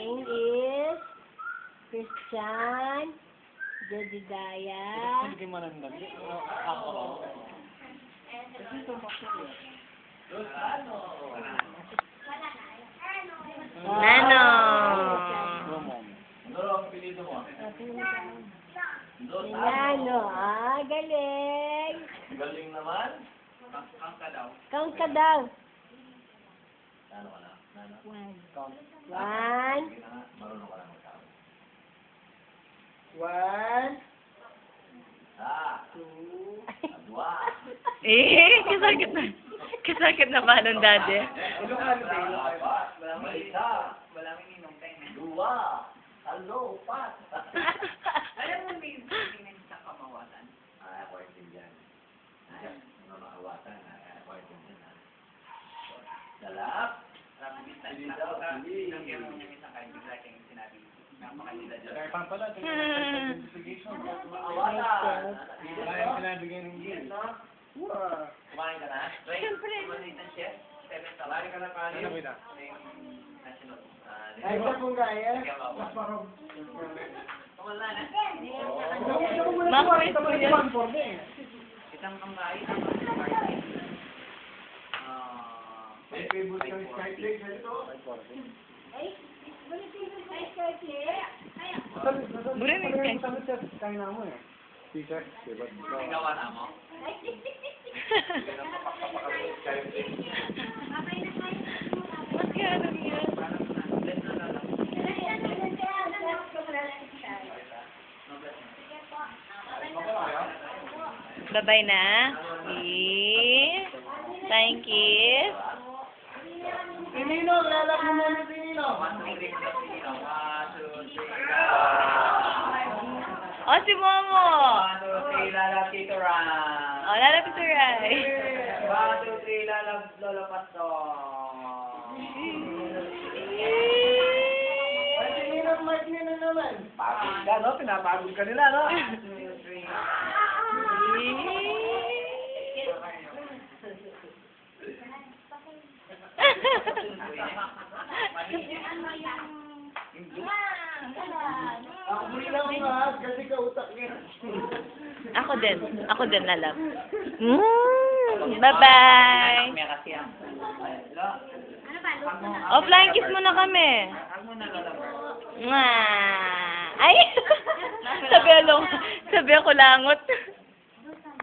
Name is Christian Jedediah Nano. Nano, galing. Galing naman. Count ka daw. Ano ka na? Nano? One. Marunong ka na mag-count. 1, Two. 2. Kasakit na. Kasakit na ba ng daddy? Walang isa. Walang ininong tayo. 2. Hello, Pat. Alam mo may sabihin sa kamawatan? Ako ay tindihan. Mga makawatan. Ako ay tindihan. Dalap. Hindi daw. Hindi. Hindi mo yung isang kain. Bigla kayong sinabi. Napakalila dyan. Kaya pa pala. Investigation. Makawatan. Wala yung pinabigyan ng gil. Kumain ka na? Siyempre. Kumain ng chef. Kumain ka na pa. Ano ba? Ay, sa kung gaya. Wala na. Makulit po yan. Isang kamay. May favorite kang skyplate na ito? Buri na yung Gawa na mo? Magkano yan? Bye-bye na. Thank you. Ninong, lalak mo muna si Ninong. Oh, si Momo. 1, 2, 3, lalap Tito Ram. Oh, lalapit si Rai. 1, 2, 3, lalap Lolo Pastor. Ay, si Ninong, Mark Ninong naman. Pagod ka, no? Pinapagod ka nila, no? 1, 2, 3. Ako bilang mahal kasi kautak niya. Ako din, lalap. Bye-bye. May kasi ang... Offline kiss muna kami. Ang muna lalap. Ay! Sabi ako langot.